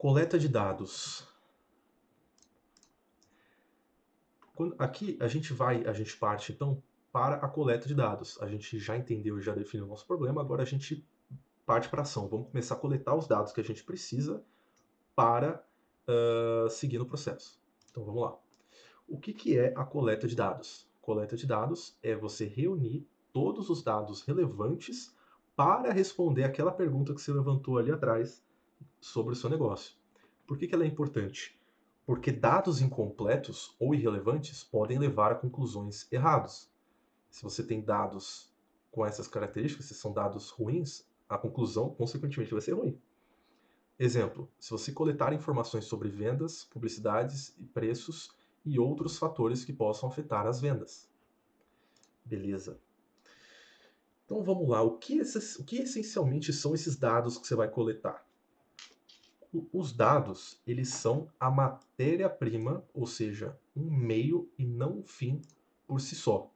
Coleta de dados. Aqui a gente parte então para a coleta de dados. A gente já entendeu e já definiu o nosso problema, agora a gente parte para a ação. Vamos começar a coletar os dados que a gente precisa para seguir no processo. Então vamos lá. O que é a coleta de dados? Coleta de dados é você reunir todos os dados relevantes para responder aquela pergunta que você levantou ali atrás sobre o seu negócio. Por que ela é importante? Porque dados incompletos ou irrelevantes podem levar a conclusões erradas. Se você tem dados com essas características, se são dados ruins, a conclusão, consequentemente, vai ser ruim. Exemplo, se você coletar informações sobre vendas, publicidades e preços e outros fatores que possam afetar as vendas. Beleza. Então vamos lá, o que essencialmente são esses dados que você vai coletar? Os dados, eles são a matéria-prima, ou seja, um meio e não um fim por si só.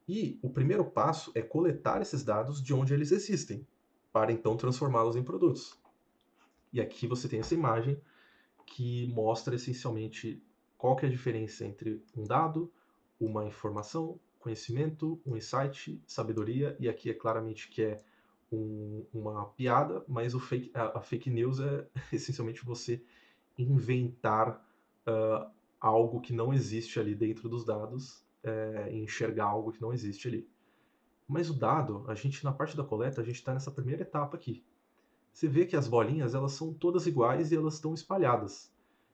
E o primeiro passo é coletar esses dados de onde eles existem, para então transformá-los em produtos. E aqui você tem essa imagem que mostra essencialmente qual que é a diferença entre um dado, uma informação, conhecimento, um insight, sabedoria, e aqui é claramente que é uma piada, mas a fake news é essencialmente você inventar algo que não existe ali dentro dos dados, enxergar algo que não existe ali. Mas o dado, a gente na parte da coleta, a gente está nessa primeira etapa aqui. Você vê que as bolinhas elas são todas iguais e elas estão espalhadas.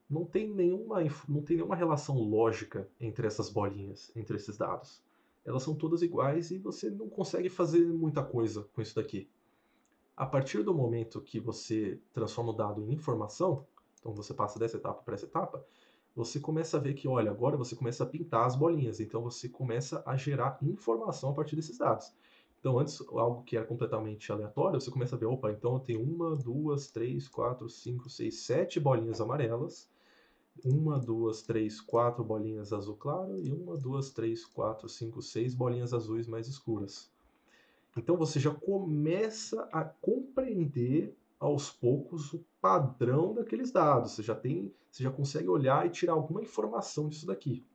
Não tem nenhuma relação lógica entre essas bolinhas, entre esses dados. Elas são todas iguais e você não consegue fazer muita coisa com isso daqui. A partir do momento que você transforma o dado em informação, então você passa dessa etapa para essa etapa, você começa a ver que, olha, agora você começa a pintar as bolinhas, então você começa a gerar informação a partir desses dados. Então, antes, algo que era completamente aleatório, você começa a ver, opa, então eu tenho uma, duas, três, quatro, cinco, seis, sete bolinhas amarelas, uma, duas, três, quatro bolinhas azul claro e uma, duas, três, quatro, cinco, seis bolinhas azuis mais escuras. Então você já começa a compreender aos poucos o padrão daqueles dados. Você já consegue olhar e tirar alguma informação disso daqui.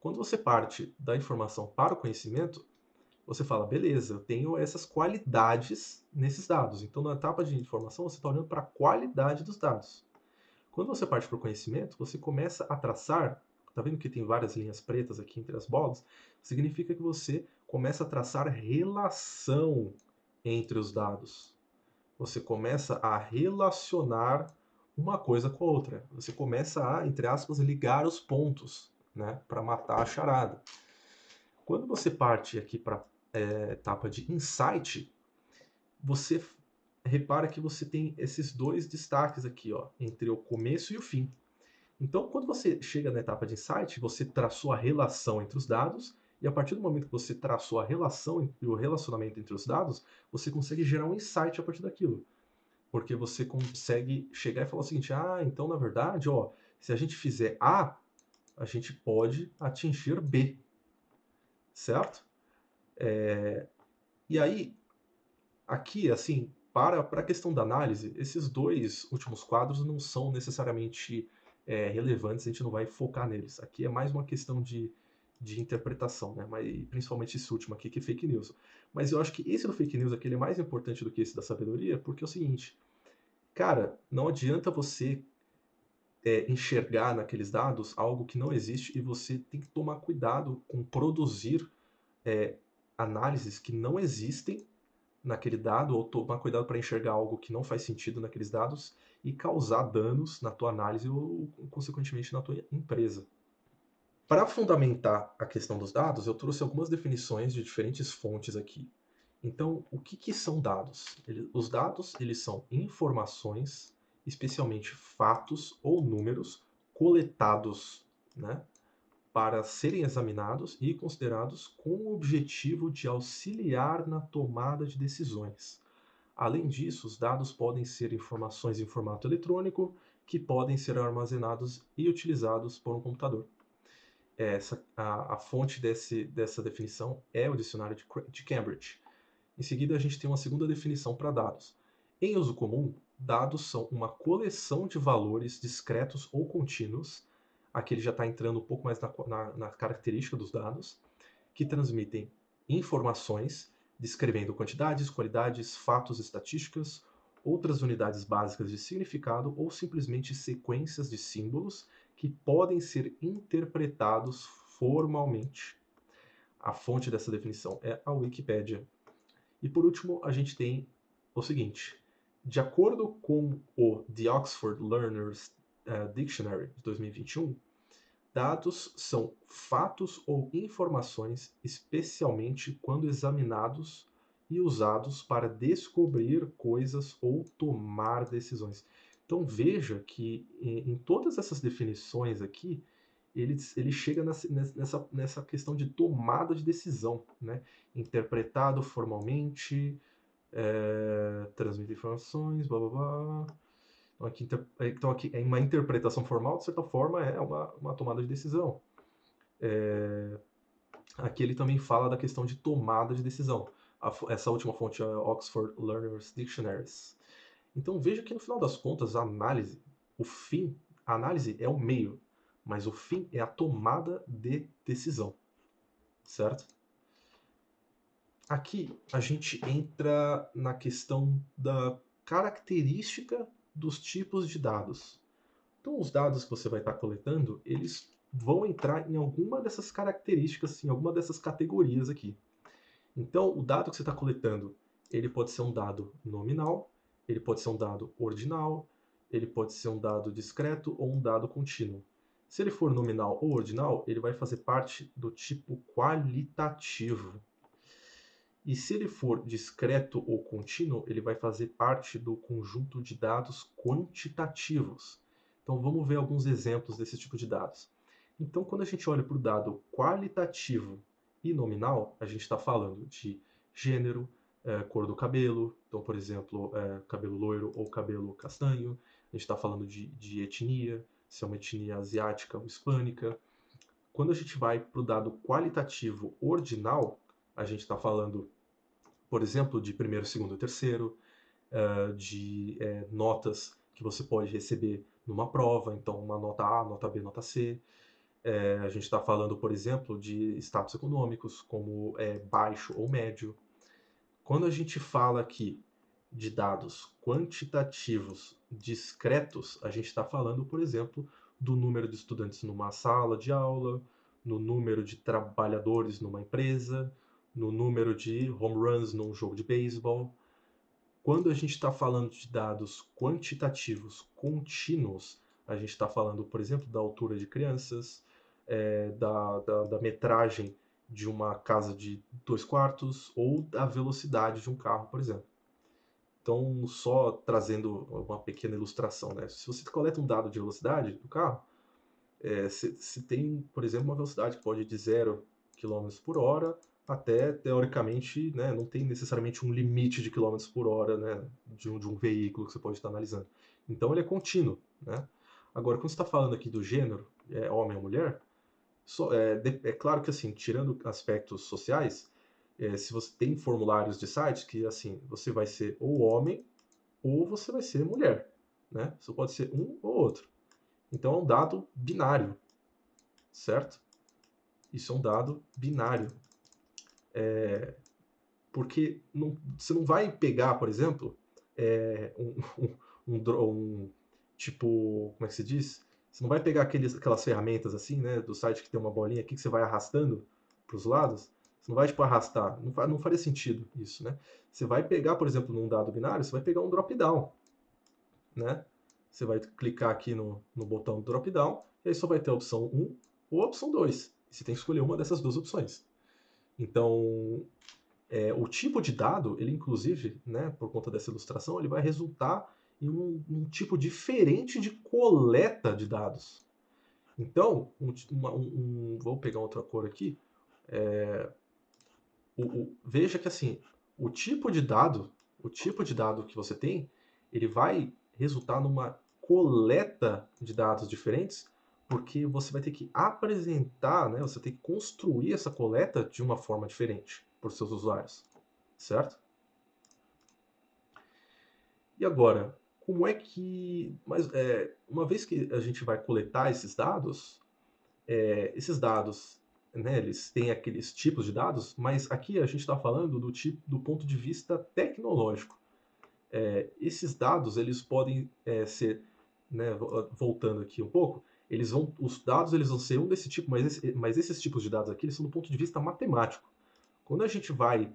Quando você parte da informação para o conhecimento, você fala, beleza, eu tenho essas qualidades nesses dados. Então, na etapa de informação, você está olhando para a qualidade dos dados. Quando você parte para o conhecimento, você começa a traçar, está vendo que tem várias linhas pretas aqui entre as bolas? Significa que você começa a traçar relação entre os dados. Você começa a relacionar uma coisa com a outra. Você começa a, entre aspas, ligar os pontos, né, para matar a charada. Quando você parte aqui para a etapa de insight, você repara que você tem esses dois destaques aqui, ó, entre o começo e o fim. Então, quando você chega na etapa de insight, você traçou a relação entre os dados, e a partir do momento que você traçou a relação e o relacionamento entre os dados, você consegue gerar um insight a partir daquilo. Porque você consegue chegar e falar o seguinte, então na verdade, ó, se a gente fizer A, a gente pode atingir B, certo? E aí, aqui, assim, para a questão da análise, esses dois últimos quadros não são necessariamente relevantes, a gente não vai focar neles. Aqui é mais uma questão de interpretação, né? Mas, principalmente esse último aqui, que é fake news. Mas eu acho que esse do fake news aqui ele é mais importante do que esse da sabedoria, porque é o seguinte, cara, não adianta você enxergar naqueles dados algo que não existe e você tem que tomar cuidado com produzir análises que não existem naquele dado ou tomar cuidado para enxergar algo que não faz sentido naqueles dados e causar danos na tua análise ou, consequentemente, na tua empresa. Para fundamentar a questão dos dados, eu trouxe algumas definições de diferentes fontes aqui. Então, o que são dados? Os dados eles são informações, especialmente fatos ou números, coletados, né, para serem examinados e considerados com o objetivo de auxiliar na tomada de decisões. Além disso, os dados podem ser informações em formato eletrônico que podem ser armazenados e utilizados por um computador. A fonte dessa definição é o dicionário de Cambridge. Em seguida, a gente tem uma segunda definição para dados. Em uso comum, dados são uma coleção de valores discretos ou contínuos, aqui ele já está entrando um pouco mais na característica dos dados, que transmitem informações descrevendo quantidades, qualidades, fatos, estatísticas, outras unidades básicas de significado ou simplesmente sequências de símbolos que podem ser interpretados formalmente. A fonte dessa definição é a Wikipédia. E por último, a gente tem o seguinte: de acordo com o The Oxford Learners Dictionary de 2021, dados são fatos ou informações, especialmente quando examinados e usados para descobrir coisas ou tomar decisões. Então veja que em todas essas definições aqui, ele chega nessa questão de tomada de decisão, né? Interpretado formalmente, transmite informações, blá blá blá. Então aqui é uma interpretação formal, de certa forma, é uma tomada de decisão. Aqui ele também fala da questão de tomada de decisão. Essa última fonte é Oxford Learners Dictionaries. Então veja que no final das contas a análise, a análise é o meio, mas o fim é a tomada de decisão, certo? Aqui a gente entra na questão da característica dos tipos de dados. Então, os dados que você vai estar coletando, eles vão entrar em alguma dessas características, em alguma dessas categorias aqui. Então, o dado que você está coletando, ele pode ser um dado nominal, ele pode ser um dado ordinal, ele pode ser um dado discreto ou um dado contínuo. Se ele for nominal ou ordinal, ele vai fazer parte do tipo qualitativo. E se ele for discreto ou contínuo, ele vai fazer parte do conjunto de dados quantitativos. Então vamos ver alguns exemplos desse tipo de dados. Então, quando a gente olha para o dado qualitativo e nominal, a gente está falando de gênero, cor do cabelo, então, por exemplo, cabelo loiro ou cabelo castanho. A gente está falando de etnia, se é uma etnia asiática ou hispânica. Quando a gente vai para o dado qualitativo ordinal, a gente está falando, por exemplo, de primeiro, segundo e terceiro, de notas que você pode receber numa prova, então uma nota A, nota B, nota C. A gente está falando, por exemplo, de status econômicos, como baixo ou médio. Quando a gente fala aqui de dados quantitativos discretos, a gente está falando, por exemplo, do número de estudantes numa sala de aula, no número de trabalhadores numa empresa, no número de home runs num jogo de beisebol. Quando a gente está falando de dados quantitativos contínuos, a gente está falando, por exemplo, da altura de crianças, da metragem de uma casa de 2 quartos ou da velocidade de um carro, por exemplo. Então, só trazendo uma pequena ilustração, né? Se você coleta um dado de velocidade do carro, se tem, por exemplo, uma velocidade que pode ir de 0 km por hora até, teoricamente, né, não tem necessariamente um limite de quilômetros por hora, né, de um veículo que você pode estar analisando. Então, ele é contínuo, né? Agora, quando você está falando aqui do gênero, homem ou mulher, é claro que, assim, tirando aspectos sociais, se você tem formulários de sites que, assim, você vai ser ou homem ou você vai ser mulher, né? Você pode ser um ou outro. Então, é um dado binário, certo? Isso é um dado binário. Porque você não vai pegar, por exemplo, tipo, como é que se diz? Você não vai pegar aquelas ferramentas assim, né, do site que tem uma bolinha aqui que você vai arrastando para os lados. Você não vai, tipo, arrastar. Não faria sentido isso, né? Você vai pegar, por exemplo, num dado binário, você vai pegar um drop-down, né? Você vai clicar aqui no botão do drop-down, e aí só vai ter a opção 1 ou a opção 2. E você tem que escolher uma dessas duas opções. Então, o tipo de dado, ele inclusive, né, por conta dessa ilustração, ele vai resultar em um tipo diferente de coleta de dados. Então, vou pegar outra cor aqui. Veja que assim, o tipo de dado que você tem, ele vai resultar numa coleta de dados diferentes, porque você vai ter que apresentar, né, você tem que construir essa coleta de uma forma diferente para os seus usuários, certo? E agora, como é que... Mas uma vez que a gente vai coletar esses dados, né, eles têm aqueles tipos de dados, mas aqui a gente está falando do ponto de vista tecnológico. Esses dados eles podem ser, né, voltando aqui um pouco, os dados eles vão ser um desse tipo, mas esses tipos de dados aqui eles são do ponto de vista matemático. Quando a gente vai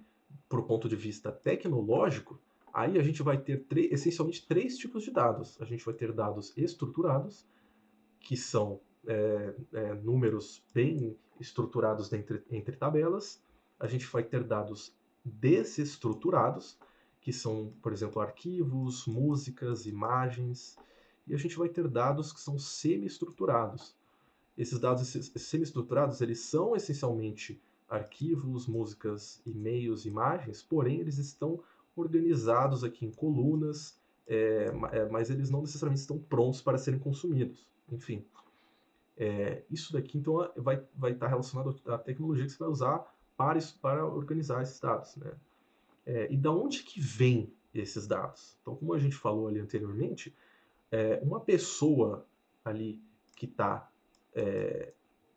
para o ponto de vista tecnológico, aí a gente vai ter essencialmente três tipos de dados. A gente vai ter dados estruturados, que são números bem estruturados entre tabelas. A gente vai ter dados desestruturados, que são, por exemplo, arquivos, músicas, imagens. E a gente vai ter dados que são semi-estruturados. Esses dados semi-estruturados, eles são essencialmente arquivos, músicas, e-mails, imagens, porém eles estão organizados aqui em colunas, mas eles não necessariamente estão prontos para serem consumidos. Enfim, isso daqui então vai estar relacionado à tecnologia que você vai usar para organizar esses dados, né? E da onde que vem esses dados? Então, como a gente falou ali anteriormente, uma pessoa ali que está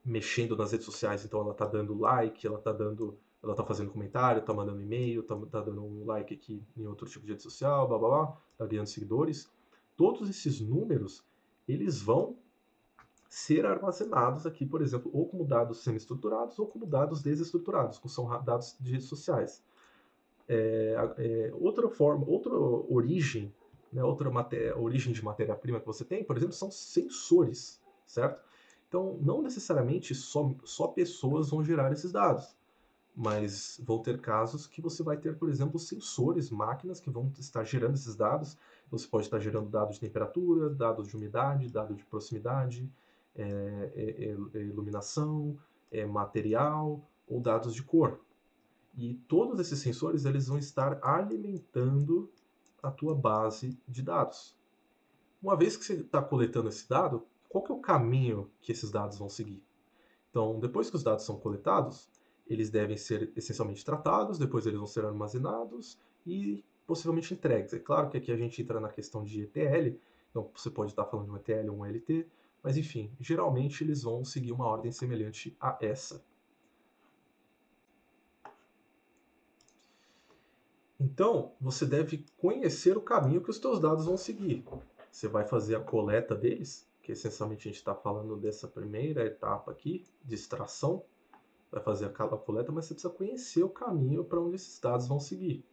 mexendo nas redes sociais, então ela está dando like, ela está fazendo comentário, está mandando e-mail, está dando um like aqui em outro tipo de rede social, blá blá blá, está ganhando seguidores. Todos esses números, eles vão ser armazenados aqui, por exemplo, ou como dados semi-estruturados ou como dados desestruturados, que são dados de redes sociais. Outra origem, né, origem de matéria-prima que você tem, por exemplo, são sensores, certo? Então, não necessariamente só pessoas vão gerar esses dados, mas vão ter casos que você vai ter, por exemplo, sensores, máquinas que vão estar gerando esses dados. Você pode estar gerando dados de temperatura, dados de umidade, dados de proximidade, iluminação, material ou dados de cor. E todos esses sensores eles vão estar alimentando a tua base de dados. Uma vez que você está coletando esse dado, qual que é o caminho que esses dados vão seguir? Então, depois que os dados são coletados, eles devem ser essencialmente tratados, depois eles vão ser armazenados e possivelmente entregues. É claro que aqui a gente entra na questão de ETL, então você pode estar falando de um ETL ou um ELT, mas enfim, geralmente eles vão seguir uma ordem semelhante a essa. Então, você deve conhecer o caminho que os seus dados vão seguir. Você vai fazer a coleta deles, que essencialmente a gente está falando dessa primeira etapa aqui, de extração. Vai fazer a coleta, mas você precisa conhecer o caminho para onde esses dados vão seguir.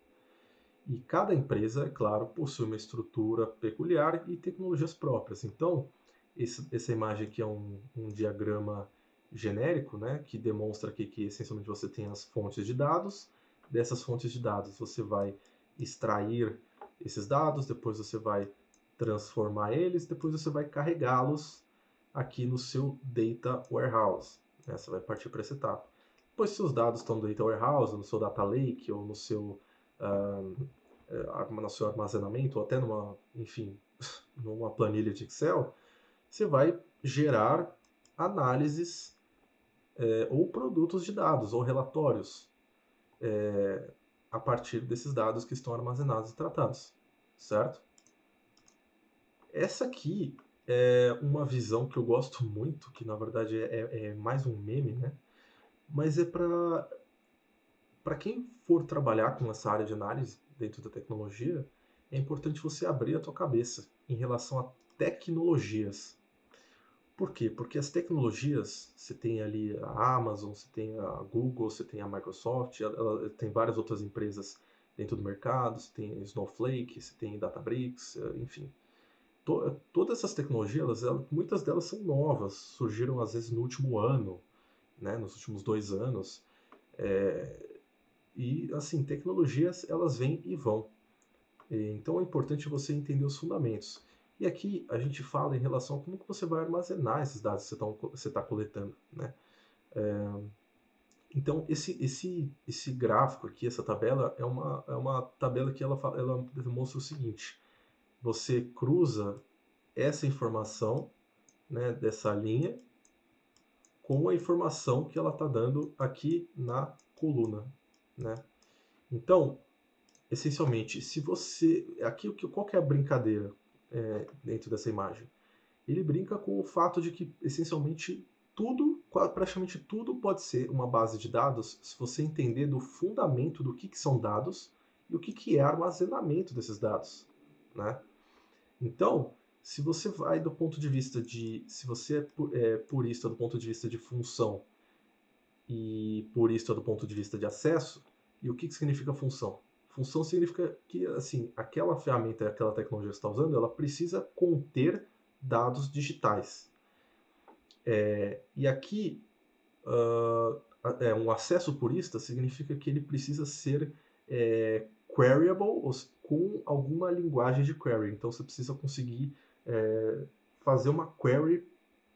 E cada empresa, é claro, possui uma estrutura peculiar e tecnologias próprias. Então, essa imagem aqui é um diagrama genérico, né, que demonstra aqui que essencialmente você tem as fontes de dados. Dessas fontes de dados você vai extrair esses dados, depois você vai transformar eles, depois você vai carregá-los aqui no seu Data Warehouse. Né? Você vai partir para essa etapa. Depois, se os dados estão no Data Warehouse, no seu Data Lake ou no seu armazenamento, ou até enfim, numa planilha de Excel, você vai gerar análises ou produtos de dados, ou relatórios, a partir desses dados que estão armazenados e tratados, certo? Essa aqui é uma visão que eu gosto muito, que na verdade é mais um meme, né? Mas é para quem for trabalhar com essa área de análise dentro da tecnologia, é importante você abrir a tua cabeça em relação a tecnologias. Por quê? Porque as tecnologias, você tem ali a Amazon, você tem a Google, você tem a Microsoft, ela tem várias outras empresas dentro do mercado, você tem Snowflake, você tem Databricks, enfim. Todas essas tecnologias, muitas delas são novas, surgiram às vezes no último ano, né, nos últimos 2 anos. E, assim, tecnologias, elas vêm e vão. Então é importante você entender os fundamentos. E aqui a gente fala em relação a como que você vai armazenar esses dados que você está coletando, né? Então esse gráfico aqui, essa tabela, é uma tabela que ela demonstra o seguinte: você cruza essa informação, né, dessa linha com a informação que ela está dando aqui na coluna, né? Então, essencialmente, se você... Aqui, qual que é a brincadeira? dentro dessa imagem? Ele brinca com o fato de que, essencialmente, praticamente tudo pode ser uma base de dados se você entender do fundamento do que são dados e o que é armazenamento desses dados, né? Então, se você vai do ponto de vista se você é purista do ponto de vista de função e purista do ponto de vista de acesso, e o que significa função? Função significa que, assim, aquela ferramenta, aquela tecnologia que você está usando, ela precisa conter dados digitais. E aqui, um acesso purista significa que ele precisa ser queryable com alguma linguagem de query. Então, você precisa conseguir fazer uma query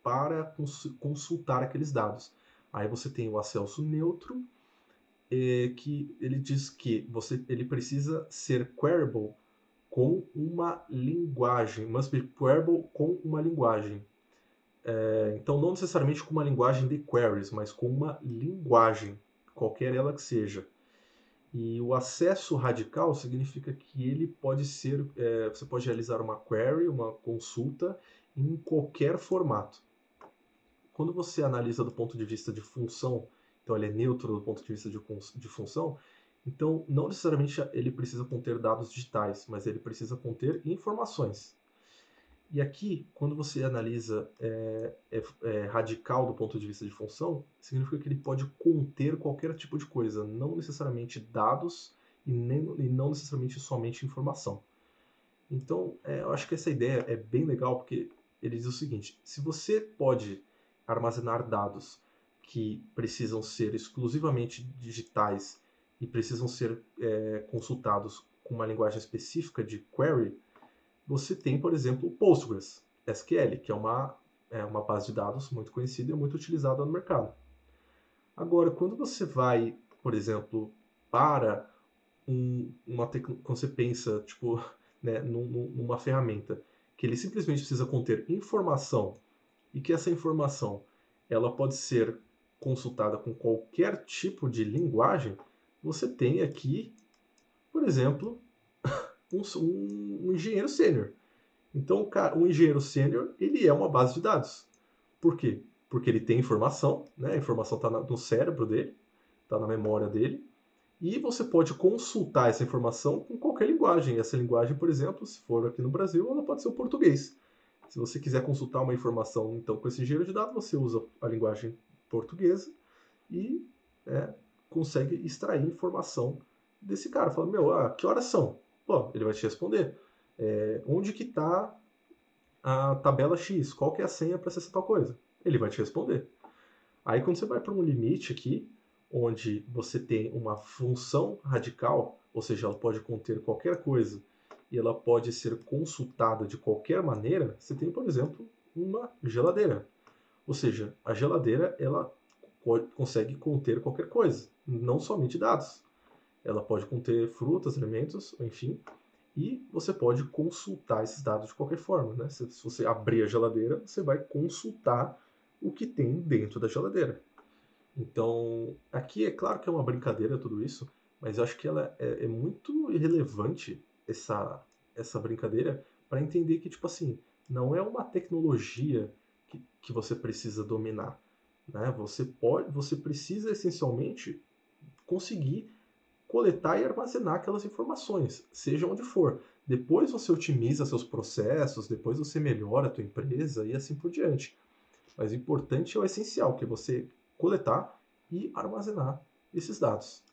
para consultar aqueles dados. Aí você tem o acesso neutro, que ele diz que ele precisa ser queryable com uma linguagem, must be queryable com uma linguagem. Então, não necessariamente com uma linguagem de queries, mas com uma linguagem, qualquer ela que seja. E o acesso radical significa que ele pode ser, você pode realizar uma query, uma consulta, em qualquer formato. Quando você analisa do ponto de vista de função, então ele é neutro do ponto de vista de função, então não necessariamente ele precisa conter dados digitais, mas ele precisa conter informações. E aqui, quando você analisa radical do ponto de vista de função, significa que ele pode conter qualquer tipo de coisa, não necessariamente dados e não necessariamente somente informação. Então, eu acho que essa ideia é bem legal, porque ele diz o seguinte: se você pode armazenar dados que precisam ser exclusivamente digitais e precisam ser consultados com uma linguagem específica de query, você tem, por exemplo, o Postgres SQL, que é uma base de dados muito conhecida e muito utilizada no mercado. Agora, quando você vai, por exemplo, para quando você pensa, tipo, né, numa ferramenta que ele simplesmente precisa conter informação e que essa informação ela pode ser consultada com qualquer tipo de linguagem, você tem aqui, por exemplo, um engenheiro sênior. Então, um engenheiro sênior, ele é uma base de dados. Por quê? Porque ele tem informação, né? A informação está no cérebro dele, está na memória dele, e você pode consultar essa informação com qualquer linguagem. Essa linguagem, por exemplo, se for aqui no Brasil, ela pode ser o português. Se você quiser consultar uma informação, então, com esse engenheiro de dados, você usa a linguagem portuguesa e consegue extrair informação desse cara. Fala, que horas são? Pô, ele vai te responder. Onde que está a tabela X? Qual que é a senha para acessar tal coisa? Ele vai te responder. Aí quando você vai para um limite aqui, onde você tem uma função radical, ou seja, ela pode conter qualquer coisa e ela pode ser consultada de qualquer maneira, você tem, por exemplo, uma geladeira. Ou seja, a geladeira ela consegue conter qualquer coisa, não somente dados. Ela pode conter frutas, alimentos, enfim, e você pode consultar esses dados de qualquer forma. Né? Se você abrir a geladeira, você vai consultar o que tem dentro da geladeira. Então, aqui é claro que é uma brincadeira tudo isso, mas eu acho que ela é muito irrelevante, essa brincadeira, para entender que, tipo assim, não é uma tecnologia que você precisa dominar. Né? Você precisa essencialmente conseguir coletar e armazenar aquelas informações, seja onde for. Depois você otimiza seus processos, depois você melhora a tua empresa e assim por diante. Mas o importante é o essencial, que é você coletar e armazenar esses dados.